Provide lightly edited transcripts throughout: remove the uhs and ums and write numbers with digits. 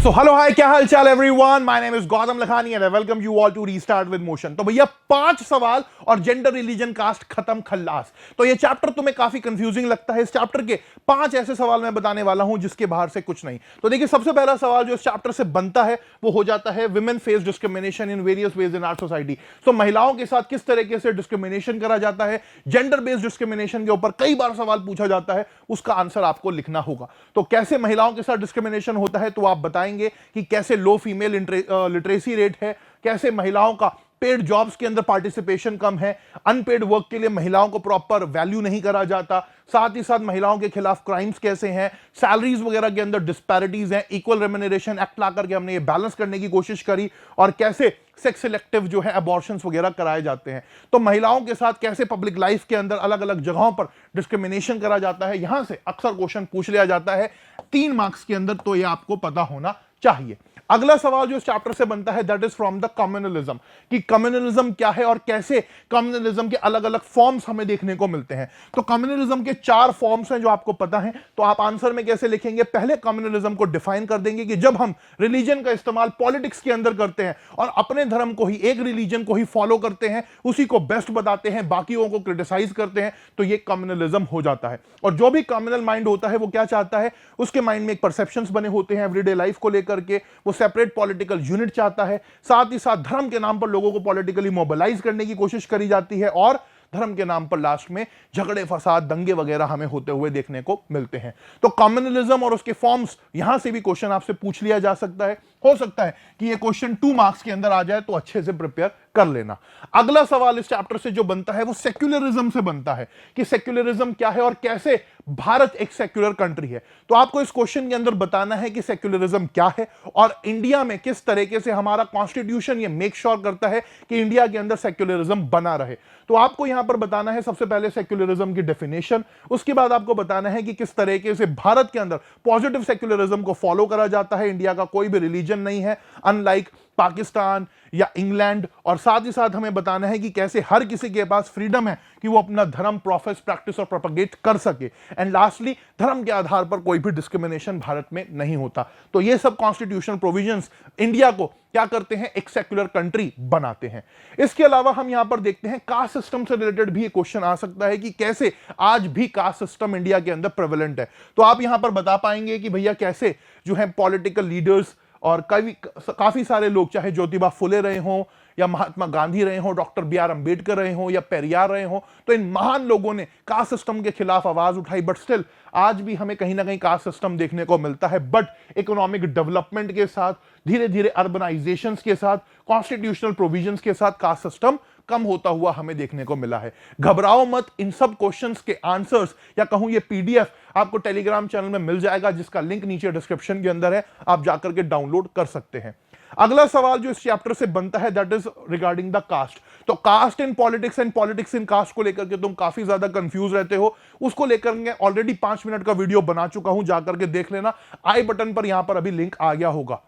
So hello hi, क्या हाल चाल everyone. My name is Gautam Lakhani and I welcome you all to restart with motion. तो भैया 5 सवाल और जेंडर, रिलीजन, कास्ट खत्म खल्लास। तो ये चैप्टर तुम्हें काफी कंफ्यूजिंग लगता है। इस चैप्टर के 5 ऐसे सवाल मैं बताने वाला हूं जिसके बाहर से कुछ नहीं। तो देखिए, सबसे पहला सवाल जो इस चैप्टर से बनता है वो हो जाता है women face discrimination in various ways in our society. तो महिलाओं के साथ किस तरीके से डिस्क्रिमिनेशन करा जाता है, जेंडर बेस्ड डिस्क्रिमिनेशन के ऊपर कई बार सवाल पूछा जाता है, उसका आंसर आपको लिखना होगा। तो कैसे महिलाओं के साथ डिस्क्रिमिनेशन होता है तो आप बताएंगे कि कैसे लो फीमेल लिटरेसी रेट है, कैसे महिलाओं का पेड जॉब्स के अंदर पार्टिसिपेशन कम है, अनपेड वर्क के लिए महिलाओं को प्रॉपर वैल्यू नहीं करा जाता, साथ ही साथ महिलाओं के खिलाफ क्राइम्स कैसे हैं, सैलरीज वगैरह के अंदर डिस्पैरिटीज हैं, इक्वल रेम्युनरेशन एक्ट ला करके हमने ये बैलेंस करने की कोशिश करी, और कैसे सेक्स सिलेक्टिव जो है अबॉर्शंस वगैरह कराए जाते हैं। तो महिलाओं के साथ कैसे पब्लिक लाइफ के अंदर अलग अलग जगहों पर डिस्क्रिमिनेशन करा जाता है, यहां से अक्सर क्वेश्चन पूछ लिया जाता है 3 मार्क्स के अंदर। तो ये आपको पता होना चाहिए। अगला सवाल जो इस चैप्टर से बनता है that is from the communalism, कि कम्युनलिज्म क्या है और कैसे कम्युनलिज्म के अलग अलग फॉर्म्स हमें देखने को मिलते हैं। तो कम्युनलिज्म के 4 फॉर्म्स हैं जो आपको पता है। तो आप आंसर में कैसे लिखेंगे, पहले कम्युनलिज्म को डिफाइन कर देंगे कि जब हम रिलीजन का इस्तेमाल पॉलिटिक्स के अंदर करते हैं और अपने धर्म को ही, एक रिलीजन को ही फॉलो करते हैं, उसी को बेस्ट बताते हैं, बाकियों को क्रिटिसाइज करते हैं, तो ये कम्युनलिज्म हो जाता है। और जो भी कम्युनल माइंड होता है वो क्या चाहता है, उसके माइंड में एक परसेप्शंस बने होते हैं एवरीडे लाइफ को लेकर के, वो सेपरेट पॉलिटिकल यूनिट चाहता है, साथ ही साथ धर्म के नाम पर लोगों को पॉलिटिकली मोबिलाइज करने की कोशिश करी जाती है, और धर्म के नाम पर लास्ट में झगड़े फसाद दंगे वगैरह हमें होते हुए देखने को मिलते हैं। तो कम्युनलिज्म और उसके फॉर्म्स, यहां से भी क्वेश्चन आपसे पूछ लिया जा सकता है। हो सकता है कि ये क्वेश्चन 2 मार्क्स के अंदर आ जाए, तो अच्छे से प्रिपेयर कर लेना। अगला सवाल इस चैप्टर से जो बनता है वो सेक्युलरिज्म से बनता है, कि सेक्युलरिज्म क्या है और कैसे भारत एक सेक्युलर कंट्री है। तो आपको इस क्वेश्चन के अंदर बताना है कि सेक्युलरिज्म क्या है और इंडिया में किस तरीके से हमारा कॉन्स्टिट्यूशन ये मेक श्योर करता है कि इंडिया के अंदर सेक्युलरिज्म बना रहे। तो आपको यहां पर बताना है सबसे पहले सेक्युलरिज्म की डेफिनेशन, उसके बाद आपको बताना है कि किस तरीके से भारत के अंदर पॉजिटिव सेक्युलरिज्म को फॉलो करा जाता है। इंडिया का कोई भी रिलीजन नहीं है अनलाइक पाकिस्तान या इंग्लैंड, और साथ ही साथ हमें बताना है कि कैसे हर किसी के पास फ्रीडम है कि वो अपना धर्म प्रोफेस, प्रैक्टिस और प्रोपेगेट कर सके। एंड लास्टली, धर्म के आधार पर कोई भी डिस्क्रिमिनेशन भारत में नहीं होता। तो ये सब कॉन्स्टिट्यूशनल प्रोविजंस इंडिया को क्या करते हैं, एक सेक्युलर कंट्री बनाते हैं। इसके अलावा हम यहां पर देखते हैं कास्ट सिस्टम से रिलेटेड भी एक क्वेश्चन आ सकता है कि कैसे आज भी कास्ट सिस्टम इंडिया के अंदर प्रेवलेंट है। तो आप यहां पर बता पाएंगे कि भैया कैसे जो है पॉलिटिकल लीडर्स और काफी सारे लोग, चाहे ज्योतिबा फुले रहे हों या महात्मा गांधी रहे हों, डॉक्टर BR अंबेडकर रहे हों या पेरियार रहे हों, तो इन महान लोगों ने कास्ट सिस्टम के खिलाफ आवाज उठाई। बट स्टिल आज भी हमें कहीं ना कहीं कास्ट सिस्टम देखने को मिलता है। बट इकोनॉमिक डेवलपमेंट के साथ, धीरे धीरे अर्बनाइजेशन के साथ, कॉन्स्टिट्यूशनल प्रोविजंस के साथ कास्ट सिस्टम कम होता हुआ हमें देखने को मिला है। घबराओ मत, इन सब क्वेश्चंस के आंसर्स या कहूं ये PDF आपको टेलीग्राम चैनल में मिल जाएगा, जिसका लिंक नीचे डिस्क्रिप्शन के अंदर है, आप जाकर के डाउनलोड कर सकते हैं। अगला सवाल जो इस चैप्टर से बनता है that is regarding the caste. तो caste in politics and politics in caste को लेकर के तुम काफी ज्यादा कंफ्यूज रहते हो, उसको लेकर मैं ऑलरेडी 5 मिनट का वीडियो बना चुका हूं, जाकर के देख लेना। आई बटन पर यहां पर अभी लिंक आ गया होगा।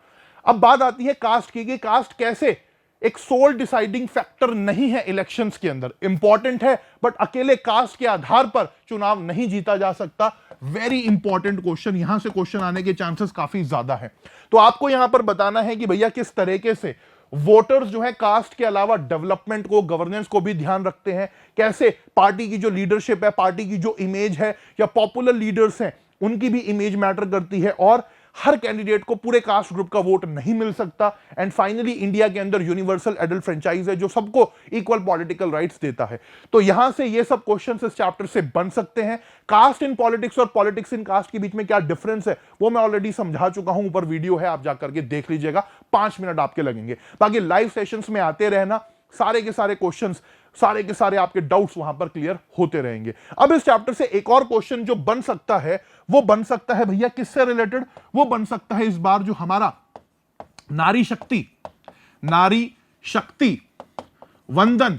अब बात आती है कास्ट की, कि कास्ट कैसे एक सोल डिसाइडिंग फैक्टर नहीं है इलेक्शंस के अंदर, इंपॉर्टेंट है बट अकेले कास्ट के आधार पर चुनाव नहीं जीता जा सकता। वेरी इंपॉर्टेंट क्वेश्चन, यहां से क्वेश्चन आने के चांसेस काफी ज्यादा है। तो आपको यहां पर बताना है कि भैया किस तरीके से वोटर्स जो है कास्ट के अलावा डेवलपमेंट को, गवर्नेंस को भी ध्यान रखते हैं, कैसे पार्टी की जो लीडरशिप है, पार्टी की जो इमेज है या पॉपुलर लीडर्स हैं उनकी भी इमेज मैटर करती है, और हर कैंडिडेट को पूरे कास्ट ग्रुप का वोट नहीं मिल सकता। एंड फाइनली इंडिया के अंदर यूनिवर्सल एडल्ट फ्रेंचाइज है जो सबको इक्वल पॉलिटिकल राइट्स देता है। तो यहां से ये सब क्वेश्चंस इस चैप्टर से बन सकते हैं। कास्ट इन पॉलिटिक्स और पॉलिटिक्स इन कास्ट के बीच में क्या डिफरेंस है वो मैं ऑलरेडी समझा चुका हूं, ऊपर वीडियो है, आप जाकर के देख लीजिएगा, 5 मिनट आपके लगेंगे। बाकी लाइव सेशंस में आते रहना, सारे के सारे क्वेश्चंस, सारे के सारे आपके डाउट्स वहां पर क्लियर होते रहेंगे। अब इस चैप्टर से एक और क्वेश्चन जो बन सकता है वो बन सकता है भैया किससे रिलेटेड, वो बन सकता है इस बार जो हमारा नारी शक्ति वंदन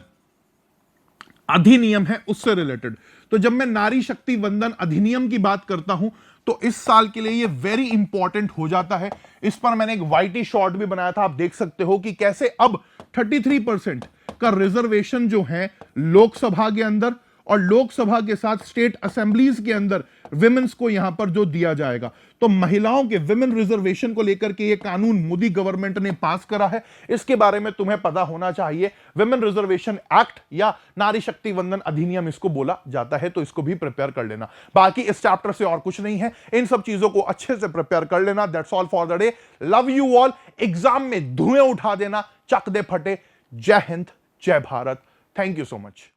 अधिनियम है उससे रिलेटेड। तो जब मैं नारी शक्ति वंदन अधिनियम की बात करता हूं तो इस साल के लिए ये वेरी इंपॉर्टेंट हो जाता है। इस पर मैंने एक YT शॉर्ट भी बनाया था, आप देख सकते हो कि कैसे अब 33% का रिजर्वेशन जो है लोकसभा के अंदर और लोकसभा के साथ स्टेट असेंबलीज के अंदर विमेंस को यहां पर जो दिया जाएगा। तो महिलाओं के विमेन रिजर्वेशन को लेकर के ये कानून मोदी गवर्नमेंट ने पास करा है, इसके बारे में तुम्हें पता होना चाहिए। विमेन रिजर्वेशन एक्ट या नारी शक्ति वंदन अधिनियम इसको बोला जाता है, तो इसको भी प्रिपेयर कर लेना। बाकी इस चैप्टर से और कुछ नहीं है, इन सब चीजों को अच्छे से प्रिपेयर कर लेना। That's all for the day. Love you all. Exam में धुएं उठा देना, चक दे फटे। जय हिंद, जय Bharat. Thank you so much.